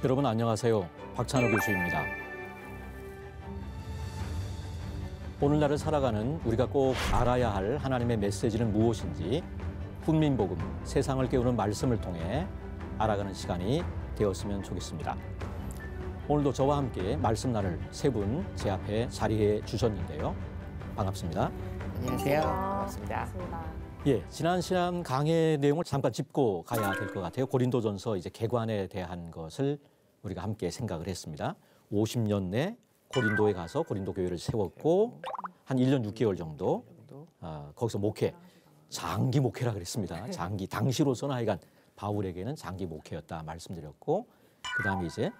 여러분 안녕하세요. 박찬호 교수입니다. 오늘날을 살아가는 우리가 꼭 알아야 할 하나님의 메시지는 무엇인지 훈민복음, 세상을 깨우는 말씀을 통해 알아가는 시간이 되었으면 좋겠습니다. 오늘도 저와 함께 말씀 나눌 세 분 제 앞에 자리해 주셨는데요. 반갑습니다. 안녕하세요. 반갑습니다. 예, 지난 시간 강의 내용을 잠깐 짚고 가야 될 것 같아요. 고린도전서 이제 개관에 대한 것을 우리가 함께 생각을 했습니다. 50년 내 고린도에 가서 고린도 교회를 세웠고 한 1년 6개월 정도 거기서 목회, 장기 목회라 그랬습니다. 장기, 당시로서는 하여간 바울에게는 장기 목회였다 말씀드렸고 그다음에 이제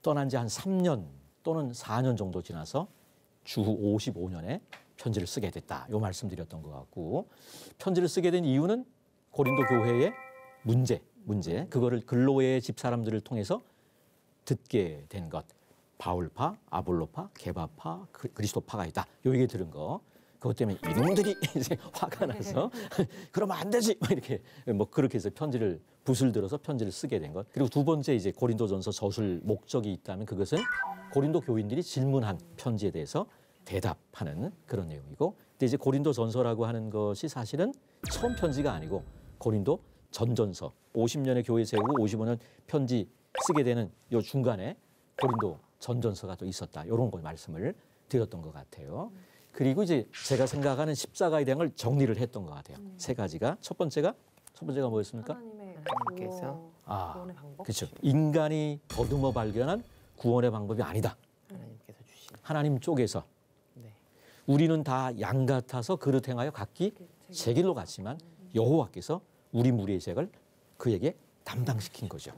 떠난 지 한 3년 또는 4년 정도 지나서 주후 55년에 편지를 쓰게 됐다. 요 말씀드렸던 것 같고 편지를 쓰게 된 이유는 고린도 교회의 문제 그거를 근로의 집사람들을 통해서 듣게 된 것. 바울파, 아볼로파, 게바파, 그리스도파가 있다. 요 얘기 들은 거. 그것 때문에 이놈들이 이제 화가 나서 그러면 안 되지. 이렇게 그렇게 해서 편지를 붓을 들어서 편지를 쓰게 된 것. 그리고 두 번째 이제 고린도전서 저술 목적이 있다면 그것은 고린도 교인들이 질문한 편지에 대해서 대답하는 그런 내용이고. 근데 이제 고린도전서라고 하는 것이 사실은 처음 편지가 아니고 고린도 전전서 50년의 교회 세우고 55년 편지 쓰게 되는 요 중간에 고린도 전전서가 또 있었다. 이런 거 말씀을 드렸던 것 같아요. 그리고 이제 제가 생각하는 십자가에 대한 걸 정리를 했던 것 같아요. 세 가지가. 첫 번째가 뭐였습니까? 하나님께서 구원의 방법. 그렇죠. 인간이 더듬어 발견한 구원의 방법이 아니다. 하나님께서 주신. 하나님 쪽에서. 네. 우리는 다 양 같아서 그릇 행하여 각기 제 길로 갔지만 여호와께서 우리 무리의 죄를 그에게 담당시킨 거죠.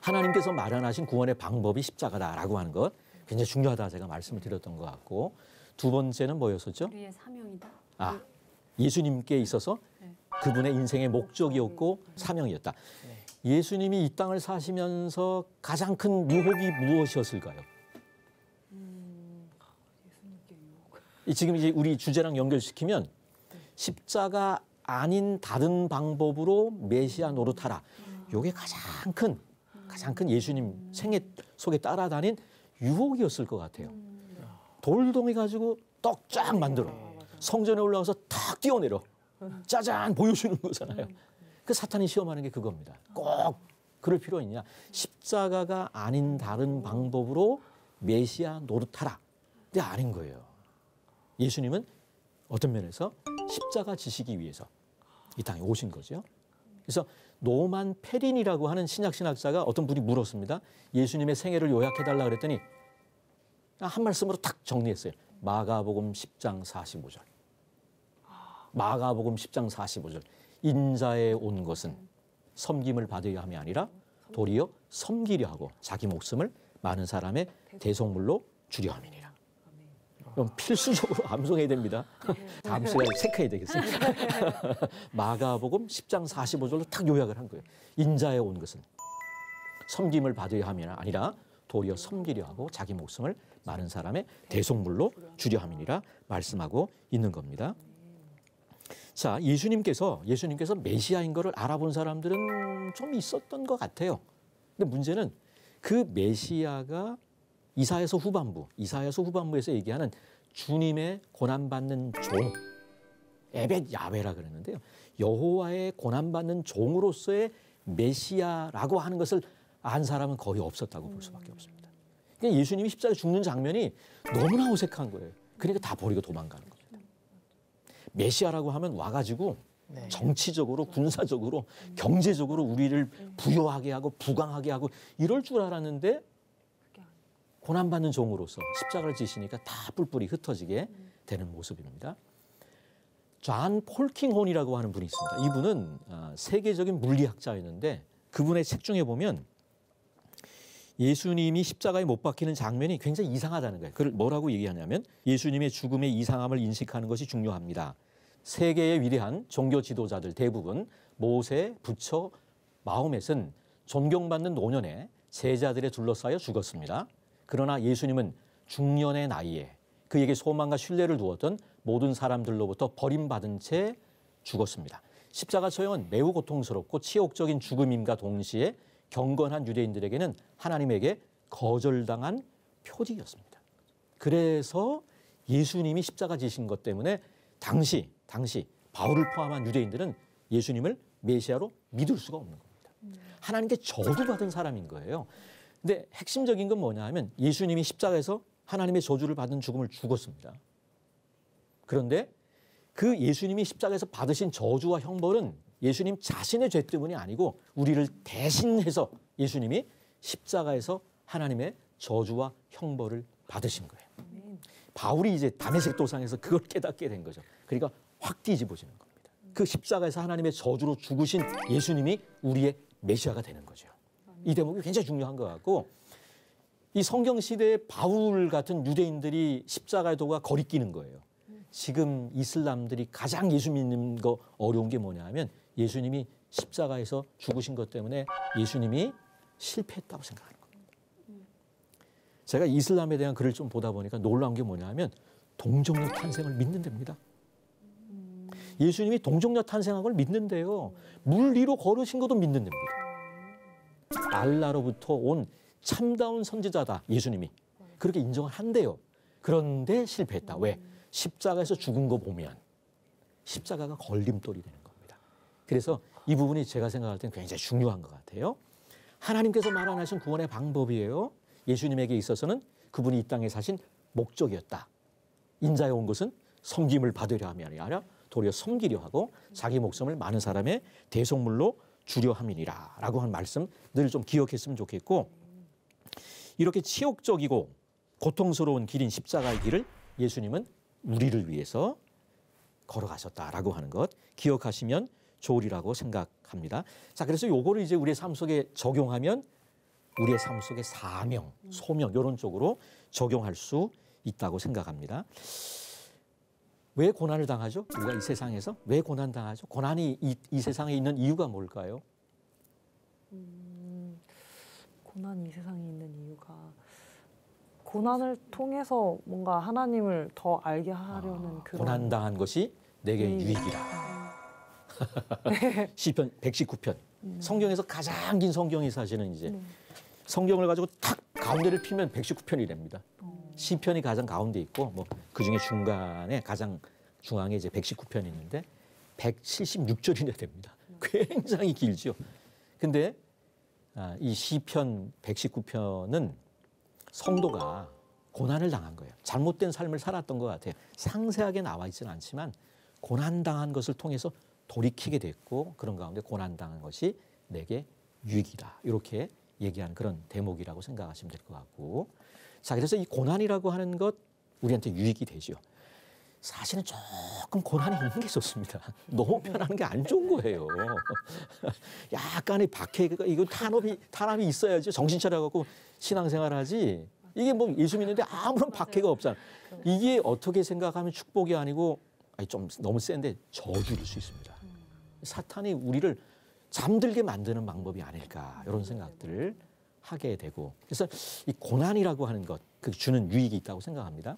하나님께서 마련하신 구원의 방법이 십자가다라고 하는 것 굉장히 중요하다 제가 말씀을 드렸던 것 같고 두 번째는 뭐였었죠? 우리의 사명이다. 예수님께 있어서 그분의 인생의 목적이었고 사명이었다. 예수님이 이 땅을 사시면서 가장 큰 유혹이 무엇이었을까요? 예수님께 유혹. 지금 이제 우리 주제랑 연결시키면 십자가 아닌 다른 방법으로 메시아 노릇하라. 이게 가장 큰 예수님 생애 속에 따라다닌 유혹이었을 것 같아요. 돌덩이 가지고 떡 쫙 만들어. 성전에 올라가서 탁 뛰어내려. 짜잔 보여주는 거잖아요. 그 사탄이 시험하는 게 그겁니다. 꼭 그럴 필요 있냐. 십자가가 아닌 다른 방법으로 메시아 노릇하라. 근데 아닌 거예요. 예수님은 어떤 면에서 십자가 지시기 위해서 이 땅에 오신 거죠. 그래서 노만 페린이라고 하는 신약신학자가 어떤 분이 물었습니다. 예수님의 생애를 요약해달라 그랬더니 한 말씀으로 탁 정리했어요. 마가복음 10장 45절. 마가복음 10장 45절. 인자에 온 것은 섬김을 받으려 함이 아니라 도리어 섬기려 하고 자기 목숨을 많은 사람의 대속물로 주려 함이니라. 그럼 필수적으로 암송해야 됩니다. 다음 시간에 체크해야 되겠어요. 마가복음 10장 45절로 딱 요약을 한 거예요. 인자에 온 것은 섬김을 받으려 함이 아니라 도리어 섬기려 하고 자기 목숨을 많은 사람의 대속물로 주려 함이니라 말씀하고 있는 겁니다. 자, 예수님께서 메시아인 거를 알아본 사람들은 좀 있었던 것 같아요. 근데 문제는 그 메시아가 이사야서 후반부에서 얘기하는 주님의 고난받는 종, 에벳 야훼라 그러는데요. 여호와의 고난받는 종으로서의 메시아라고 하는 것을 안 사람은 거의 없었다고 볼 수밖에 없습니다. 그러니까 예수님이 십자가에 죽는 장면이 너무나 어색한 거예요. 그러니까 다 버리고 도망가는 겁니다. 메시아라고 하면 와가지고 정치적으로, 군사적으로, 경제적으로 우리를 부유하게 하고 부강하게 하고 이럴 줄 알았는데 고난받는 종으로서 십자가를 지시니까 다 뿔뿔이 흩어지게 되는 모습입니다. 존 폴킹혼이라고 하는 분이 있습니다. 이분은 세계적인 물리학자였는데 그분의 책 중에 보면 예수님이 십자가에 못 박히는 장면이 굉장히 이상하다는 거예요. 그걸 뭐라고 얘기하냐면 예수님의 죽음의 이상함을 인식하는 것이 중요합니다. 세계의 위대한 종교 지도자들 대부분 모세, 부처, 마호멧은 존경받는 노년에 제자들에 둘러싸여 죽었습니다. 그러나 예수님은 중년의 나이에 그에게 소망과 신뢰를 두었던 모든 사람들로부터 버림받은 채 죽었습니다. 십자가 처형은 매우 고통스럽고 치욕적인 죽음임과 동시에 경건한 유대인들에게는 하나님에게 거절당한 표징이었습니다. 그래서 예수님이 십자가 지신 것 때문에 당시 바울을 포함한 유대인들은 예수님을 메시아로 믿을 수가 없는 겁니다. 하나님께 저주받은 사람인 거예요. 근데 핵심적인 건 뭐냐 하면 예수님이 십자가에서 하나님의 저주를 받은 죽음을 죽었습니다. 그런데 그 예수님이 십자가에서 받으신 저주와 형벌은 예수님 자신의 죄 때문이 아니고 우리를 대신해서 예수님이 십자가에서 하나님의 저주와 형벌을 받으신 거예요. 바울이 이제 다메섹 도상에서 그걸 깨닫게 된 거죠. 그러니까 확 뒤집어지는 겁니다. 그 십자가에서 하나님의 저주로 죽으신 예수님이 우리의 메시아가 되는 거죠. 이 대목이 굉장히 중요한 것 같고 이 성경 시대에 바울 같은 유대인들이 십자가의 도가 거리끼는 거예요. 지금 이슬람들이 가장 예수 믿는 거 어려운 게 뭐냐 하면 예수님이 십자가에서 죽으신 것 때문에 예수님이 실패했다고 생각하는 겁니다. 제가 이슬람에 대한 글을 좀 보다 보니까 놀라운 게 뭐냐 하면 동정녀 탄생을 믿는답니다. 예수님이 동정녀 탄생한 걸 믿는데요. 물 위로 걸으신 것도 믿는답니다. 알라로부터 온 참다운 선지자다 예수님이 그렇게 인정을 한대요. 그런데 실패했다. 왜? 십자가에서 죽은 거 보면 십자가가 걸림돌이 되는 겁니다. 그래서 이 부분이 제가 생각할 때는 굉장히 중요한 것 같아요. 하나님께서 마련하신 구원의 방법이에요. 예수님에게 있어서는 그분이 이 땅에 사신 목적이었다. 인자에 온 것은 섬김을 받으려 함이 아니라 도리어 섬기려 하고 자기 목숨을 많은 사람의 대속물로 주려 함이니라 라고 한 말씀 늘 좀 기억했으면 좋겠고 이렇게 치욕적이고 고통스러운 길인 십자가의 길을 예수님은 우리를 위해서 걸어가셨다라고 하는 것 기억하시면 좋으리라고 생각합니다. 자, 그래서 요거를 이제 우리의 삶 속에 적용하면 우리의 삶 속에 사명, 소명 이런 쪽으로 적용할 수 있다고 생각합니다. 왜 고난을 당하죠? 우리가 이 세상에서 왜 고난 당하죠? 고난이 이 세상에 있는 이유가 뭘까요? 고난이 이 세상에 있는 이유가 고난을 통해서 뭔가 하나님을 더 알게 하려는 그런 고난 당한 것이 내게 유익이라. 시편 119편. 성경에서 가장 긴 성경이 사실은 이제 성경을 가지고 탁 가운데를 피면 119편이랍니다. 시편이 가장 가운데 있고 뭐 그중에 중간에 가장 중앙에 이제 119편이 있는데 176절이나 됩니다. 굉장히 길죠. 근데 이 시편 119편은 성도가 고난을 당한 거예요. 잘못된 삶을 살았던 것 같아요. 상세하게 나와 있지는 않지만 고난당한 것을 통해서 돌이키게 됐고 그런 가운데 고난당한 것이 내게 유익이다. 이렇게 얘기하는 그런 대목이라고 생각하시면 될 것 같고 자 그래서 이 고난이라고 하는 것 우리한테 유익이 되죠. 사실은 조금 고난이 있는 게 좋습니다. 너무 편한 게 안 좋은 거예요. 약간의 박해가 이거 탄압이 있어야지 정신 차려갖고 신앙생활하지. 이게 뭐 예수 믿는데 아무런 박해가 없잖아. 이게 어떻게 생각하면 축복이 아니고 좀 너무 센데 저주일 수 있습니다. 사탄이 우리를 잠들게 만드는 방법이 아닐까 이런 생각들을 하게 되고 그래서 이 고난이라고 하는 것 그 주는 유익이 있다고 생각합니다.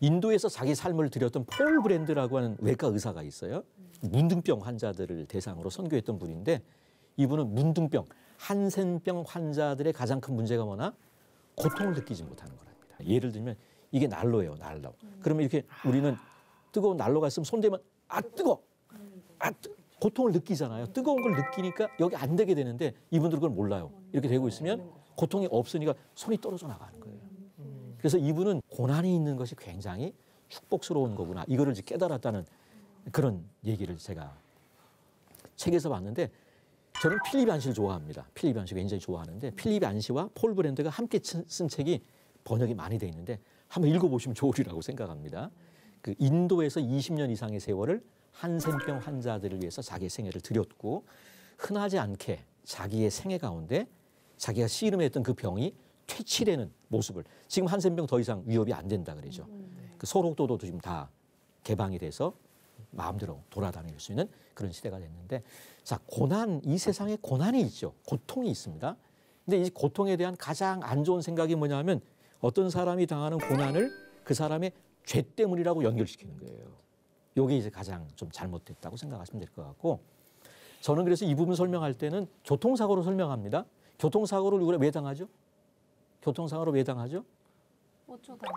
인도에서 자기 삶을 드렸던 폴 브랜드라고 하는 외과 의사가 있어요. 문둥병 환자들을 대상으로 선교했던 분인데 이분은 문둥병, 한센병 환자들의 가장 큰 문제가 뭐냐? 고통을 느끼지 못하는 거랍니다. 예를 들면 이게 난로예요, 난로. 그러면 이렇게 우리는 뜨거운 난로가 있으면 손대면 뜨거워. 고통을 느끼잖아요. 뜨거운 걸 느끼니까 여기 안 되게 되는데 이분들은 그걸 몰라요. 이렇게 되고 있으면 고통이 없으니까 손이 떨어져 나가는 거예요. 그래서 이분은 고난이 있는 것이 굉장히 축복스러운 거구나. 이거를 이제 깨달았다는 그런 얘기를 제가 책에서 봤는데 저는 필립 안시를 좋아합니다. 필립 안시 굉장히 좋아하는데 필립 안시와 폴 브랜드가 함께 쓴 책이 번역이 많이 돼 있는데 한번 읽어보시면 좋으리라고 생각합니다. 그 인도에서 20년 이상의 세월을 한센병 환자들을 위해서 자기의 생애를 드렸고 흔하지 않게 자기의 생애 가운데 자기가 씨름했던 그 병이 퇴치되는 모습을 지금 한센병 더 이상 위협이 안 된다 그러죠. 그 소록도도 지금 다 개방이 돼서 마음대로 돌아다닐 수 있는 그런 시대가 됐는데 자 고난 이 세상에 고난이 있죠. 고통이 있습니다. 근데 이 고통에 대한 가장 안 좋은 생각이 뭐냐면 어떤 사람이 당하는 고난을 그 사람의 죄 때문이라고 연결시키는 거예요. 이게 이제 가장 좀 잘못됐다고 생각하시면 될 것 같고 저는 그래서 이 부분 설명할 때는 교통사고로 설명합니다. 교통사고를 우리가 왜 당하죠? 교통사고로 왜 당하죠? 어쩌다.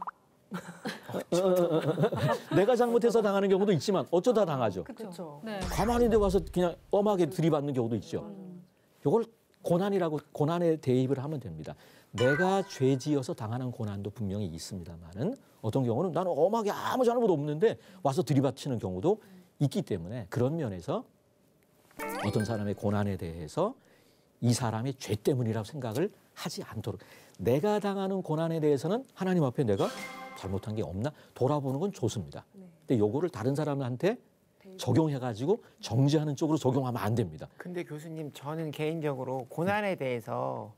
내가 잘못해서 당하는 경우도 있지만 어쩌다 당하죠. 그렇죠. 네. 가만히 와서 그냥 엄하게 들이받는 경우도 있죠. 이걸 고난에 대입을 하면 됩니다. 내가 죄 지어서 당하는 고난도 분명히 있습니다만은 어떤 경우는 나는 엄하게 아무 잘못 없는데 와서 들이받치는 경우도 있기 때문에 그런 면에서 어떤 사람의 고난에 대해서 이 사람의 죄 때문이라고 생각을 하지 않도록 내가 당하는 고난에 대해서는 하나님 앞에 내가 잘못한 게 없나 돌아보는 건 좋습니다. 근데 요거를 다른 사람한테 적용해가지고 정죄하는 쪽으로 적용하면 안 됩니다. 근데 교수님 저는 개인적으로 고난에 대해서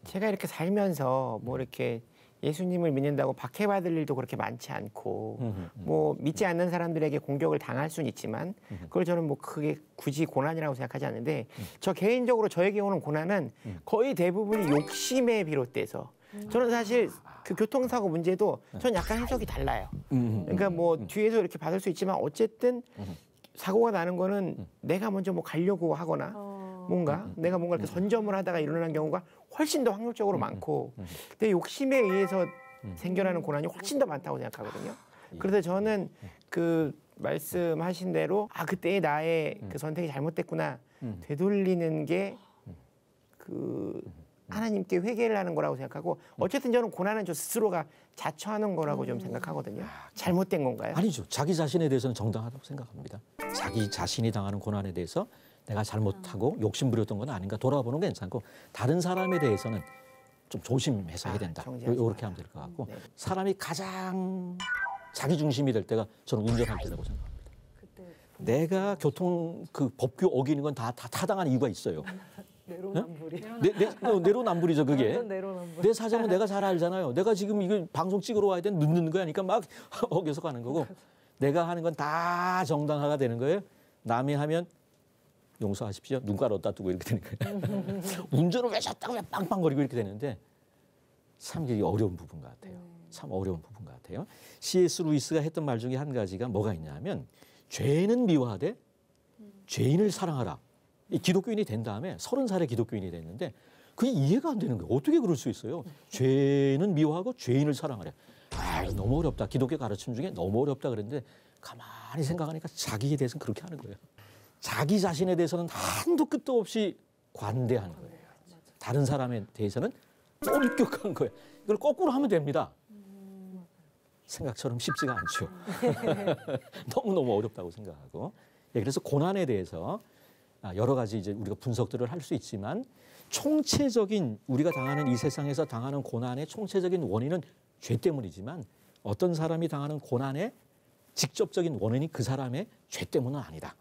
제가 이렇게 살면서 뭐 이렇게 예수님을 믿는다고 박해받을 일도 그렇게 많지 않고 뭐 믿지 않는 사람들에게 공격을 당할 수는 있지만 그걸 저는 뭐 그게 굳이 고난이라고 생각하지 않는데 저 개인적으로 저에게 오는 고난은 거의 대부분이 욕심에 비롯돼서 저는 사실 그 교통사고 문제도 전 약간 해석이 달라요. 그러니까 뭐 뒤에서 이렇게 받을 수 있지만 어쨌든 사고가 나는 거는 내가 먼저 뭐 가려고 하거나 뭔가 내가 뭔가 이렇게 선점을 하다가 일어나는 경우가 훨씬 더 확률적으로 많고 근데 욕심에 의해서 생겨나는 고난이 훨씬 더 많다고 생각하거든요. 그래서 저는 그 말씀하신 대로 아 그때의 나의 그 선택이 잘못됐구나 되돌리는 게 그 하나님께 회개를 하는 거라고 생각하고 어쨌든 저는 고난은 저 스스로가 자처하는 거라고 좀 생각하거든요. 잘못된 건가요? 아니죠. 자기 자신에 대해서는 정당하다고 생각합니다. 자기 자신이 당하는 고난에 대해서 내가 잘못하고 욕심 부렸던 건 아닌가 돌아보는 건 괜찮고 다른 사람에 대해서는 좀 조심해서 해야 된다. 이렇게 하면 될 것 같고 네. 사람이 가장 자기 중심이 될 때가 저는 운전할 때라고 생각합니다. 내가 교통 그 법규 어기는 건 다 타당한 이유가 있어요. 내로남불이. 내로남불이죠 그게. 완전 내로남불. 내 사정은 내가 잘 알잖아요. 내가 지금 이거 방송 찍으러 와야 되는 늦는 거야. 그러니까 막 어겨서 가는 거고 내가 하는 건 다 정당화가 되는 거예요. 남이 하면 용서하십시오. 눈가를 어디다 두고 이렇게 되는 거예요. 운전을 왜 졌다고 왜 빵빵거리고 이렇게 되는데 참 이게 어려운 부분 같아요. 참 어려운 부분 같아요. C.S. 루이스가 했던 말 중에 한 가지가 뭐가 있냐면 죄는 미워하되 죄인을 사랑하라. 이 기독교인이 된 다음에 30살에 기독교인이 됐는데 그게 이해가 안 되는 거예요. 어떻게 그럴 수 있어요? 죄는 미워하고 죄인을 사랑하래. 아, 너무 어렵다. 기독교 가르침 중에 너무 어렵다 그랬는데 가만히 생각하니까 자기에 대해서는 그렇게 하는 거예요. 자기 자신에 대해서는 한도 끝도 없이 관대한 거예요. 다른 사람에 대해서는 엄격한 거예요. 이걸 거꾸로 하면 됩니다. 생각처럼 쉽지가 않죠. 너무너무 어렵다고 생각하고. 예, 그래서 고난에 대해서 여러 가지 이제 우리가 분석들을 할 수 있지만 총체적인 우리가 당하는 이 세상에서 당하는 고난의 총체적인 원인은 죄 때문이지만 어떤 사람이 당하는 고난의 직접적인 원인이 그 사람의 죄 때문은 아니다.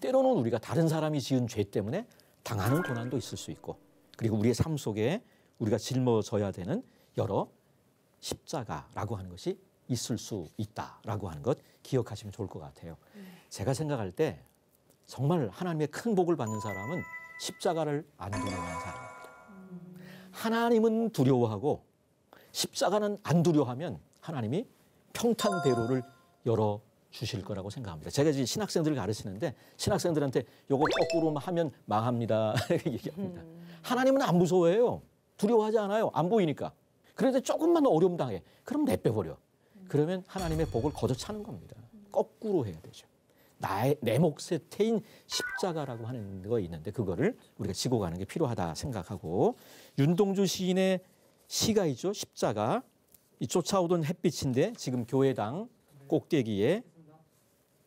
때로는 우리가 다른 사람이 지은 죄 때문에 당하는 고난도 있을 수 있고 그리고 우리의 삶 속에 우리가 짊어져야 되는 여러 십자가라고 하는 것이 있을 수 있다라고 하는 것 기억하시면 좋을 것 같아요. 제가 생각할 때 정말 하나님의 큰 복을 받는 사람은 십자가를 안 두려워하는 사람입니다. 하나님은 두려워하고 십자가는 안 두려워하면 하나님이 평탄대로를 열어 주실 거라고 생각합니다. 제가 이제 신학생들을 가르치는데 신학생들한테 요거 거꾸로 하면 망합니다. 얘기합니다. 하나님은 안 무서워해요. 두려워하지 않아요. 안 보이니까. 그런데 조금만 어려움 당해. 그럼 내빼버려. 그러면 하나님의 복을 거둬차는 겁니다. 거꾸로 해야 되죠. 내 몫의 태인 십자가라고 하는 거 있는데 그거를 우리가 지고 가는 게 필요하다 생각하고 윤동주 시인의 시가 있죠. 십자가. 이 쫓아오던 햇빛인데 지금 교회당 꼭대기에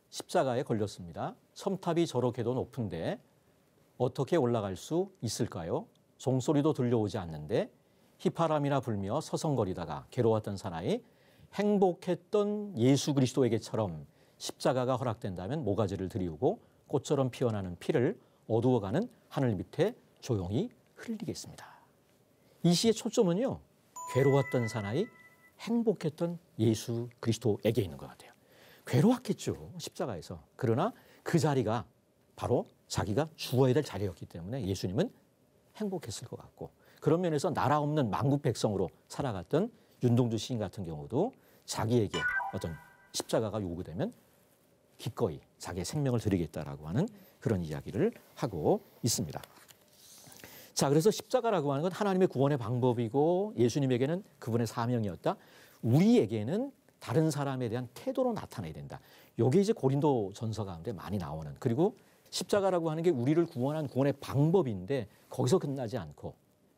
십자가에 걸렸습니다. 섬탑이 저렇게도 높은데 어떻게 올라갈 수 있을까요? 종소리도 들려오지 않는데 휘파람이나 불며 서성거리다가 괴로웠던 사나이 행복했던 예수 그리스도에게처럼 십자가가 허락된다면 모가지를 들이우고 꽃처럼 피어나는 피를 어두워가는 하늘 밑에 조용히 흘리겠습니다. 이 시의 초점은요. 괴로웠던 사나이 행복했던 예수 그리스도에게 있는 것 같아요. 괴로웠겠죠. 십자가에서. 그러나 그 자리가 바로 자기가 죽어야 될 자리였기 때문에 예수님은 행복했을 것 같고 그런 면에서 나라 없는 만국 백성으로 살아갔던 윤동주 시인 같은 경우도 자기에게 어떤 십자가가 요구되면 기꺼이 자기의 생명을 드리겠다라고 하는 그런 이야기를 하고 있습니다. 자, 그래서 십자가라고 하는 건 하나님의 구원의 방법이고 예수님에게는 그분의 사명이었다. 우리에게는 다른 사람에 대한 태도로 나타나야 된다. 이게 이제 고린도 전서 가운데 많이 나오는, 그리고 십자가라고 하는 게 우리를 구원한 구원의 방법인데 거기서 끝나지 않고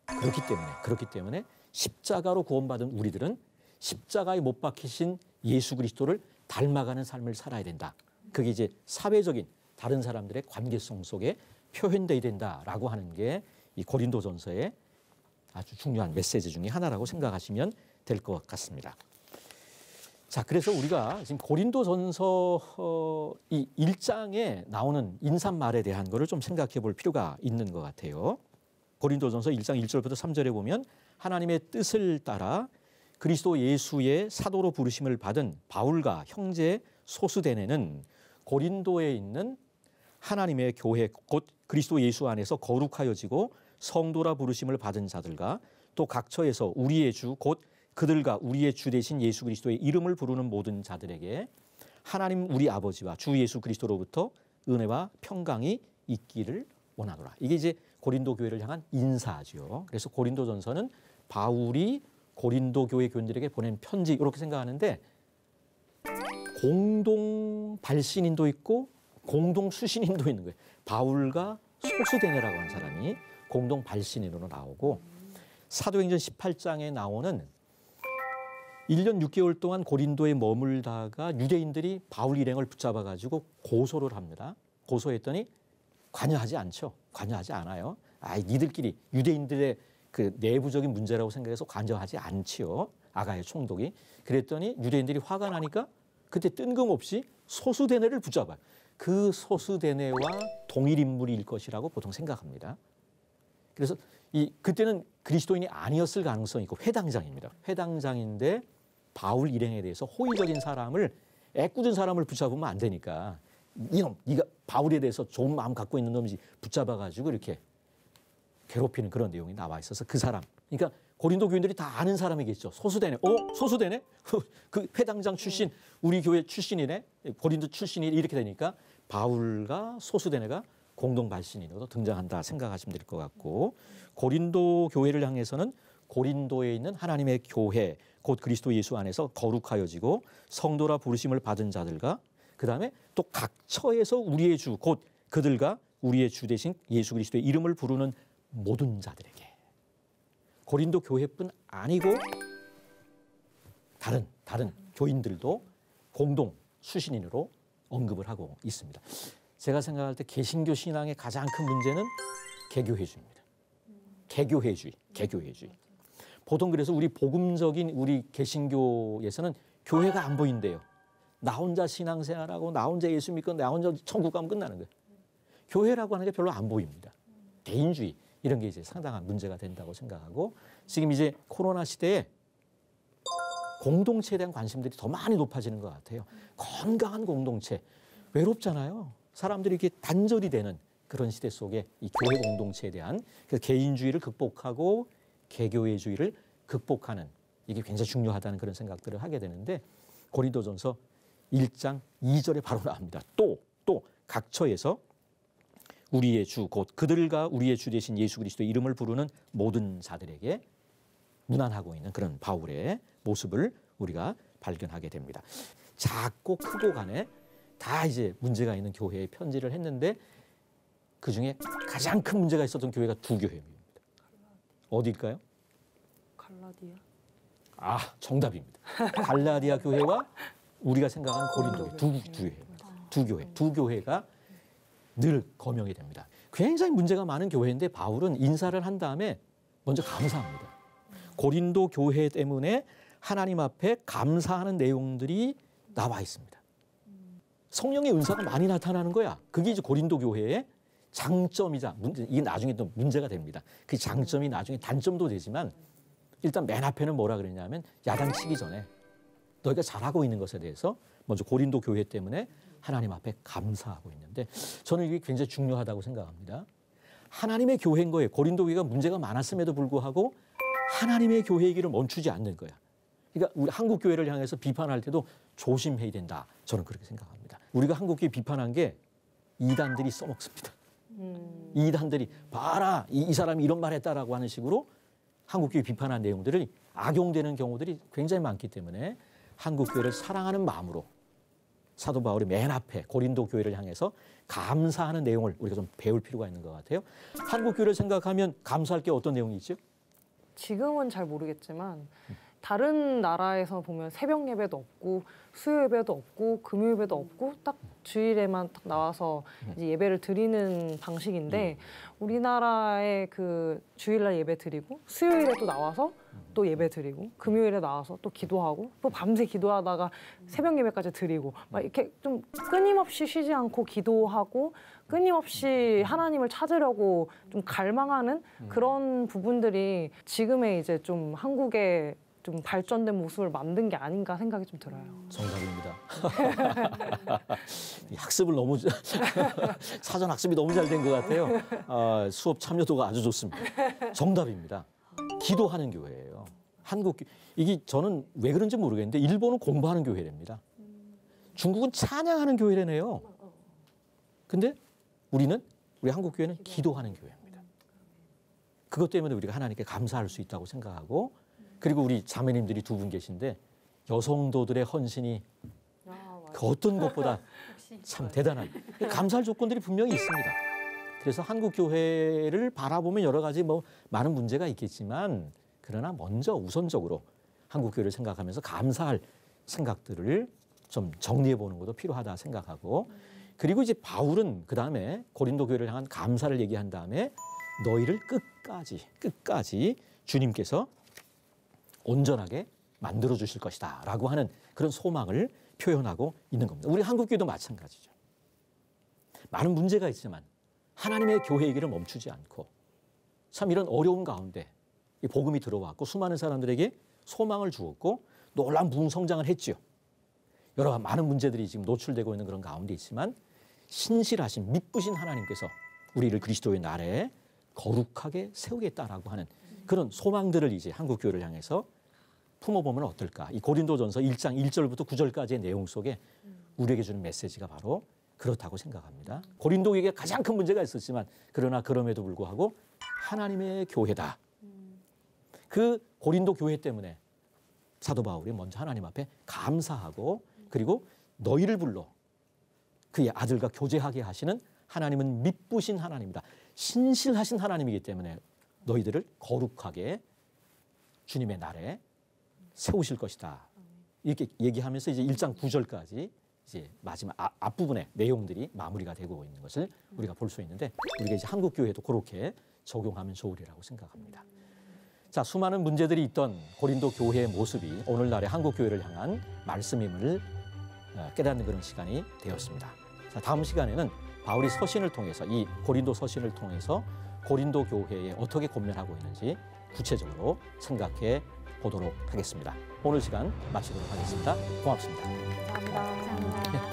그렇기 때문에 십자가로 구원받은 우리들은 십자가에 못 박히신 예수 그리스도를 닮아가는 삶을 살아야 된다. 그게 이제 사회적인 다른 사람들의 관계성 속에 표현되어야 된다라고 하는 게 이 고린도전서의 아주 중요한 메시지 중에 하나라고 생각하시면 될 것 같습니다. 자, 그래서 우리가 지금 고린도전서 이 1장에 나오는 인사말에 대한 거를 좀 생각해 볼 필요가 있는 것 같아요. 고린도전서 1장 1절부터 3절에 보면 하나님의 뜻을 따라 그리스도 예수의 사도로 부르심을 받은 바울과 형제 소스데네는 고린도에 있는 하나님의 교회 곧 그리스도 예수 안에서 거룩하여지고 성도라 부르심을 받은 자들과 또 각처에서 우리의 주 곧 그들과 우리의 주 되신 예수 그리스도의 이름을 부르는 모든 자들에게 하나님 우리 아버지와 주 예수 그리스도로부터 은혜와 평강이 있기를 원하노라. 이게 이제 고린도 교회를 향한 인사죠. 그래서 고린도전서는 바울이 고린도 교회 교인들에게 보낸 편지 이렇게 생각하는데 공동 발신인도 있고 공동 수신인도 있는 거예요. 바울과 소스데네라고 하는 사람이 공동 발신인으로 나오고 사도행전 18장에 나오는 1년 6개월 동안 고린도에 머물다가 유대인들이 바울 일행을 붙잡아가지고 고소를 합니다. 고소했더니 관여하지 않죠. 관여하지 않아요. 니들끼리 유대인들의 그 내부적인 문제라고 생각해서 관여하지 않지요. 아가의 총독이. 그랬더니 유대인들이 화가 나니까 그때 뜬금없이 소스데네를 붙잡아요. 그 소스데네와 동일 인물일 것이라고 보통 생각합니다. 그래서 그때는 그리스도인이 아니었을 가능성이 있고 회당장입니다. 회당장인데 바울 일행에 대해서 호의적인 사람을 애꿎은 사람을 붙잡으면 안 되니까 이놈, 네가 바울에 대해서 좋은 마음 갖고 있는 놈이지 붙잡아가지고 이렇게 괴롭히는 그런 내용이 나와 있어서 그 사람. 그러니까 고린도 교인들이 다 아는 사람이겠죠. 소스데네. 소스데네? 그 회당장 출신, 우리 교회 출신이네. 고린도 출신이 이렇게 되니까 바울과 소스데네가 공동 발신인으로 등장한다 생각하시면 될 것 같고 고린도 교회를 향해서는 고린도에 있는 하나님의 교회 곧 그리스도 예수 안에서 거룩하여지고 성도라 부르심을 받은 자들과 그다음에 또 각처에서 우리의 주 곧 그들과 우리의 주 되신 예수 그리스도의 이름을 부르는 모든 자들에게 고린도 교회뿐 아니고 다른 교인들도 공동 수신인으로 언급을 하고 있습니다. 제가 생각할 때 개신교 신앙의 가장 큰 문제는 개교회주의입니다. 개교회주의. 보통 그래서 우리 복음적인 우리 개신교에서는 교회가 안 보인대요. 나 혼자 신앙생활하고 나 혼자 예수 믿고 나 혼자 천국 가면 끝나는 거예요. 교회라고 하는 게 별로 안 보입니다. 개인주의 이런 게 이제 상당한 문제가 된다고 생각하고 지금 이제 코로나 시대에 공동체에 대한 관심들이 더 많이 높아지는 것 같아요. 건강한 공동체. 외롭잖아요. 사람들이 이렇게 단절이 되는 그런 시대 속에 이 교회 공동체에 대한 그 개인주의를 극복하고 개교회주의를 극복하는 이게 굉장히 중요하다는 그런 생각들을 하게 되는데 고린도전서 1장 2절에 바로 나옵니다. 또 각처에서 우리의 주 곧 그들과 우리의 주 되신 예수 그리스도의 이름을 부르는 모든 자들에게 무난하고 있는 그런 바울의 모습을 우리가 발견하게 됩니다. 작고 크고 간에 다 이제 문제가 있는 교회에 편지를 했는데 그중에 가장 큰 문제가 있었던 교회가 두 교회입니다. 어디일까요? 갈라디아. 정답입니다. 갈라디아 교회와 우리가 생각하는 고린도 교회. 두 교회가 늘 거명이 됩니다. 굉장히 문제가 많은 교회인데 바울은 인사를 한 다음에 먼저 감사합니다. 고린도 교회 때문에 하나님 앞에 감사하는 내용들이 나와 있습니다. 성령의 은사가 많이 나타나는 거야. 그게 이제 고린도 교회의 장점이자 이게 나중에 또 문제가 됩니다. 그 장점이 나중에 단점도 되지만 일단 맨 앞에는 뭐라 그랬냐면 야단치기 전에 너희가 잘하고 있는 것에 대해서 먼저 고린도 교회 때문에 하나님 앞에 감사하고 있는데 저는 이게 굉장히 중요하다고 생각합니다. 하나님의 교회인 거예요. 고린도 교회가 문제가 많았음에도 불구하고 하나님의 교회의 길을 멈추지 않는 거야. 그러니까 우리 한국 교회를 향해서 비판할 때도 조심해야 된다. 저는 그렇게 생각합니다. 우리가 한국 교회 비판한 게 이단들이 써먹습니다. 이단들이 봐라 이 사람이 이런 말 했다라고 하는 식으로 한국교회 비판한 내용들이 악용되는 경우들이 굉장히 많기 때문에 한국교회를 사랑하는 마음으로 사도 바울이 맨 앞에 고린도 교회를 향해서 감사하는 내용을 우리가 좀 배울 필요가 있는 것 같아요. 한국교회를 생각하면 감사할 게 어떤 내용이 있죠? 지금은 잘 모르겠지만 다른 나라에서 보면 새벽 예배도 없고 수요 예배도 없고 금요 예배도 없고 딱 주일에만 딱 나와서 이제 예배를 드리는 방식인데 우리나라의 그 주일날 예배 드리고 수요일에 또 나와서 또 예배 드리고 금요일에 나와서 또 기도하고 또 밤새 기도하다가 새벽 예배까지 드리고 막 이렇게 좀 끊임없이 쉬지 않고 기도하고 끊임없이 하나님을 찾으려고 좀 갈망하는 그런 부분들이 지금의 이제 좀 한국의 좀 발전된 모습을 만든 게 아닌가 생각이 좀 들어요. 정답입니다. 학습을 너무 사전 학습이 너무 잘 된 것 같아요. 수업 참여도가 아주 좋습니다. 정답입니다. 기도하는 교회예요. 이게 저는 왜 그런지 모르겠는데 일본은 공부하는 교회랍니다. 중국은 찬양하는 교회래네요. 근데 우리 한국 교회는 기도하는 교회입니다. 그것 때문에 우리가 하나님께 감사할 수 있다고 생각하고 그리고 우리 자매님들이 두 분 계신데 여성도들의 헌신이 그 어떤 것보다 참 대단한 감사할 조건들이 분명히 있습니다. 그래서 한국 교회를 바라보면 여러 가지 많은 문제가 있겠지만 그러나 먼저 우선적으로 한국 교회를 생각하면서 감사할 생각들을 좀 정리해 보는 것도 필요하다 생각하고 그리고 이제 바울은 그 다음에 고린도 교회를 향한 감사를 얘기한 다음에 너희를 끝까지 주님께서 온전하게 만들어 주실 것이다 라고 하는 그런 소망을 표현하고 있는 겁니다. 우리 한국교회도 마찬가지죠. 많은 문제가 있지만 하나님의 교회의 길을 멈추지 않고 참 이런 어려운 가운데 이 복음이 들어왔고 수많은 사람들에게 소망을 주었고 놀라운 부흥성장을 했죠. 여러 많은 문제들이 지금 노출되고 있는 그런 가운데 있지만 신실하신 믿부신 하나님께서 우리를 그리스도의 나라에 거룩하게 세우겠다라고 하는 그런 소망들을 이제 한국교회를 향해서 품어보면 어떨까. 이 고린도전서 1장 1절부터 9절까지의 내용 속에 우리에게 주는 메시지가 바로 그렇다고 생각합니다. 고린도에게 가장 큰 문제가 있었지만 그러나 그럼에도 불구하고 하나님의 교회다. 그 고린도 교회 때문에 사도 바울이 먼저 하나님 앞에 감사하고 그리고 너희를 불러 그의 아들과 교제하게 하시는 하나님은 믿부신 하나님이다. 신실하신 하나님이기 때문에 너희들을 거룩하게 주님의 날에 세우실 것이다. 이렇게 얘기하면서 이제 1장 9절까지 이제 마지막 앞부분의 내용들이 마무리가 되고 있는 것을 우리가 볼 수 있는데 우리가 이제 한국 교회도 그렇게 적용하면 좋으리라고 생각합니다. 자, 수많은 문제들이 있던 고린도 교회의 모습이 오늘날의 한국 교회를 향한 말씀임을 깨닫는 그런 시간이 되었습니다. 자, 다음 시간에는 바울이 서신을 통해서 이 고린도 서신을 통해서 고린도 교회에 어떻게 권면하고 있는지 구체적으로 생각해 보도록 하겠습니다. 오늘 시간 마치도록 하겠습니다. 고맙습니다. 감사합니다. 감사합니다.